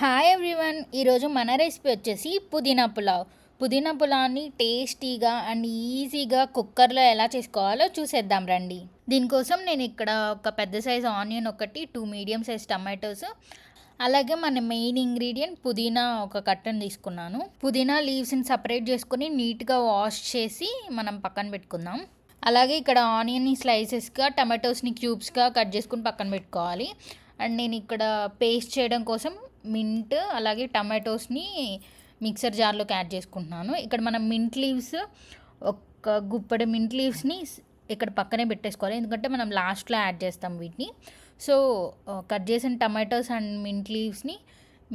Hi everyone. ఈరోజు మన recipe వచ్చేసి పుదీనా పులావ్. పుదీనా పులావ్ని టేస్టీగా అండ్ ఈజీగా కుక్కర్లో ఎలా చేసుకోవాలో చూసేద్దాం రండి. దీనికోసం నేను ఇక్కడ ఒక పెద్ద సైజ్ ఆనియన్ ఒకటి, 2 మీడియం సైజ్ టమాటోస్, అలాగే మన మెయిన్ ఇంగ్రీడియంట్ పుదీనా ఒక కట్టను తీసుకున్నాను. పుదీనా లీవ్స్ని సపరేట్ చేసుకొని నీట్గా వాష్ చేసి మనం పక్కన పెట్టుకుందాం. అలాగే ఇక్కడ ఆనియన్ని స్లైసెస్గా, టమాటోస్ని క్యూబ్స్గా కట్ చేసుకుని పక్కన పెట్టుకోవాలి. అండ్ నేను ఇక్కడ పేస్ట్ చేయడం కోసం మింట్ అలాగే టమాటోస్ని మిక్సర్ జార్లోకి యాడ్ చేసుకుంటున్నాను. ఇక్కడ మనం మింట్ లీవ్స్ ఒక గుప్పడి మింట్ లీవ్స్ని ఇక్కడ పక్కనే పెట్టేసుకోవాలి, ఎందుకంటే మనం లాస్ట్లో యాడ్ చేస్తాం వీటిని. సో కట్ చేసిన టమాటోస్ అండ్ మింట్ లీవ్స్ని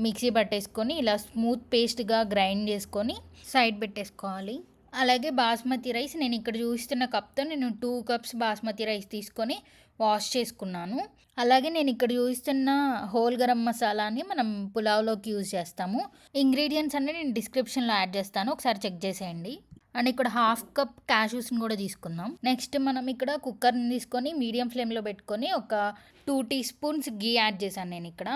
మిక్సీ పట్టేసుకొని ఇలా స్మూత్ పేస్ట్గా గ్రైండ్ చేసుకొని సైడ్ పెట్టేసుకోవాలి. అలాగే బాస్మతి రైస్ నేను ఇక్కడ చూస్తున్న కప్తో నేను 2 కప్స్ బాస్మతి రైస్ తీసుకొని వాష్ చేసుకున్నాను. అలాగే నేను ఇక్కడ చూస్తున్న హోల్ గరం మసాలాని మనం పులావ్లోకి యూజ్ చేస్తాము. ఇంగ్రీడియంట్స్ అన్నీ నేను డిస్క్రిప్షన్లో యాడ్ చేస్తాను, ఒకసారి చెక్ చేసేయండి. అండ్ ఇక్కడ 1/2 కప్ క్యాష్యూస్ని కూడా తీసుకుందాం. నెక్స్ట్ మనం ఇక్కడ కుక్కర్ని తీసుకొని మీడియం ఫ్లేమ్లో పెట్టుకొని ఒక 2 టీ స్పూన్స్ గీ యాడ్ చేశాను నేను ఇక్కడ.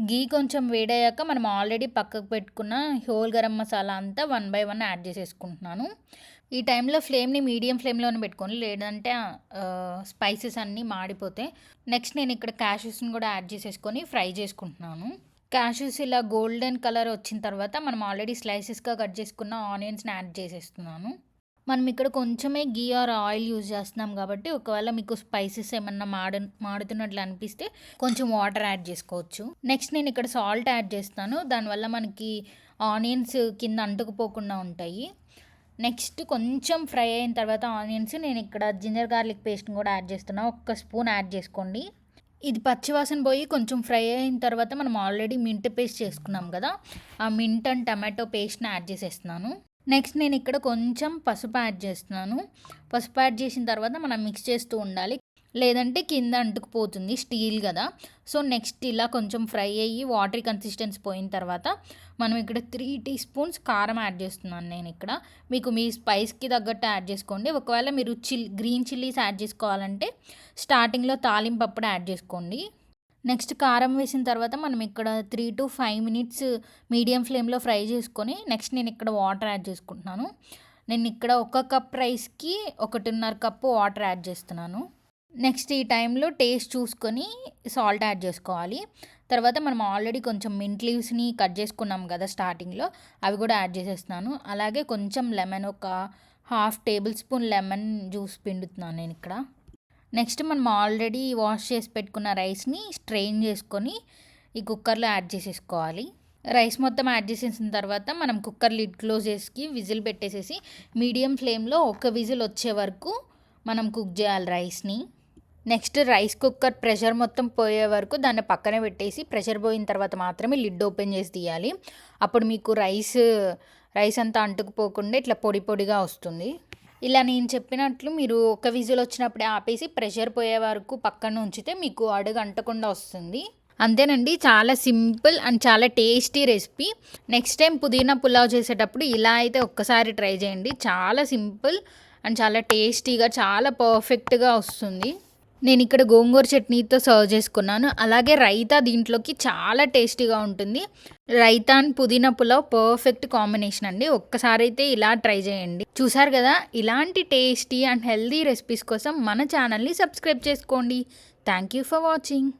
గీ కొంచెం వేడయ్యాక మనం ఆల్రెడీ పక్కకు పెట్టుకున్న హోల్ గరం మసాలా అంతా 1 బై 1 యాడ్ చేసేసుకుంటున్నాను. ఈ టైంలో ఫ్లేమ్ని మీడియం ఫ్లేమ్లోనే పెట్టుకోండి, లేదంటే స్పైసెస్ అన్నీ మాడిపోతాయి. నెక్స్ట్ నేను ఇక్కడ క్యాష్యూస్ని కూడా యాడ్ చేసేసుకొని ఫ్రై చేసుకుంటున్నాను. క్యాష్యూస్ ఇలా గోల్డెన్ కలర్ వచ్చిన తర్వాత మనం ఆల్రెడీ స్లైసెస్గా కట్ చేసుకున్న ఆనియన్స్ని యాడ్ చేసేస్తున్నాను. మనం ఇక్కడ కొంచెమే గీ ఆర్ ఆయిల్ యూజ్ చేస్తున్నాం కాబట్టి ఒకవేళ మీకు స్పైసెస్ ఏమన్నా మాడుతున్నట్లు అనిపిస్తే కొంచెం వాటర్ యాడ్ చేసుకోవచ్చు. నెక్స్ట్ నేను ఇక్కడ సాల్ట్ యాడ్ చేస్తాను, దానివల్ల మనకి ఆనియన్స్ కింద అంటుకుపోకుండా ఉంటాయి. నెక్స్ట్ కొంచెం ఫ్రై అయిన తర్వాత ఆనియన్స్ నేను ఇక్కడ జింజర్ గార్లిక్ పేస్ట్ని కూడా యాడ్ చేస్తున్నాను. 1 స్పూన్ యాడ్ చేసుకోండి. ఇది పచ్చివాసన పోయి కొంచెం ఫ్రై అయిన తర్వాత మనం ఆల్రెడీ మింట్ పేస్ట్ చేసుకున్నాం కదా, ఆ మింట్ అండ్ టమాటో పేస్ట్ని యాడ్ చేసేస్తున్నాను. నెక్స్ట్ నేను ఇక్కడ కొంచెం పసుపు యాడ్ చేస్తున్నాను. పసుపు యాడ్ చేసిన తర్వాత మనం మిక్స్ చేస్తూ ఉండాలి, లేదంటే కింద అంటుకుపోతుంది, స్టీల్ కదా. సో నెక్స్ట్ ఇలా కొంచెం ఫ్రై అయ్యి వాటరీ కన్సిస్టెన్సీ పోయిన తర్వాత మనం ఇక్కడ 3 టీ స్పూన్స్ కారం యాడ్ చేస్తున్నాను నేను ఇక్కడ. మీకు మీ స్పైస్కి తగ్గట్టు యాడ్ చేసుకోండి. ఒకవేళ మీరు గ్రీన్ చిల్లీస్ యాడ్ చేసుకోవాలంటే స్టార్టింగ్లో తాలింపు అప్పుడు యాడ్ చేసుకోండి. నెక్స్ట్ కారం వేసిన తర్వాత మనం ఇక్కడ 3 to 5 మినిట్స్ మీడియం ఫ్లేమ్లో ఫ్రై చేసుకొని నెక్స్ట్ నేను ఇక్కడ వాటర్ యాడ్ చేసుకుంటున్నాను. నేను ఇక్కడ 1 కప్ రైస్కి 1.5 కప్పు వాటర్ యాడ్ చేస్తున్నాను. నెక్స్ట్ ఈ టైంలో టేస్ట్ చూసుకొని సాల్ట్ యాడ్ చేసుకోవాలి. తర్వాత మనం ఆల్రెడీ కొంచెం మింట్ లీవ్స్ని కట్ చేసుకున్నాం కదా స్టార్టింగ్లో, అవి కూడా యాడ్ చేసేస్తున్నాను. అలాగే కొంచెం లెమన్, ఒక 1/2 టేబుల్ స్పూన్ లెమన్ జ్యూస్ పిండుతున్నాను నేను ఇక్కడ. నెక్స్ట్ మనం ఆల్రెడీ వాష్ చేసి పెట్టుకున్న రైస్ని స్ట్రెయిన్ చేసుకొని ఈ కుక్కర్లో యాడ్ చేసేసుకోవాలి. రైస్ మొత్తం యాడ్ చేసేసిన తర్వాత మనం కుక్కర్ లిడ్ క్లోజ్ చేసి విజిల్ పెట్టేసేసి మీడియం ఫ్లేమ్లో 1 విజిల్ వచ్చే వరకు మనం కుక్ చేయాలి రైస్ని. నెక్స్ట్ రైస్ కుక్కర్ ప్రెషర్ మొత్తం పోయే వరకు దాన్ని పక్కనే పెట్టేసి ప్రెషర్ పోయిన తర్వాత మాత్రమే లిడ్ ఓపెన్ చేసి తీయాలి. అప్పుడు మీకు రైస్ అంతా అంటుకుపోకుండా ఇట్లా పొడి పొడిగా వస్తుంది. ఇలా నేను చెప్పినట్లు మీరు 1 విజిల్ వచ్చినప్పుడే ఆపేసి ప్రెషర్ పోయే వరకు పక్కన ఉంచితే మీకు అడుగు అంటకుండా వస్తుంది. అంతేనండి, చాలా సింపుల్ అండ్ చాలా టేస్టీ రెసిపీ. నెక్స్ట్ టైం పుదీనా పులావ్ చేసేటప్పుడు ఇలా అయితే ఒక్కసారి ట్రై చేయండి. చాలా సింపుల్ అండ్ చాలా టేస్టీగా, చాలా పర్ఫెక్ట్గా వస్తుంది. నేను ఇక్కడ గోంగూర చట్నీతో సర్వ్ చేసుకున్నాను. అలాగే రైతా దీంట్లోకి చాలా టేస్టీగా ఉంటుంది. రైతా అండ్ పుదీనా పులావ్ పర్ఫెక్ట్ కాంబినేషన్ అండి. ఒక్కసారి అయితే ఇలా ట్రై చేయండి. చూసారు కదా, ఇలాంటి టేస్టీ అండ్ హెల్దీ రెసిపీస్ కోసం మన ఛానల్ని సబ్స్క్రైబ్ చేసుకోండి. Thank you for watching.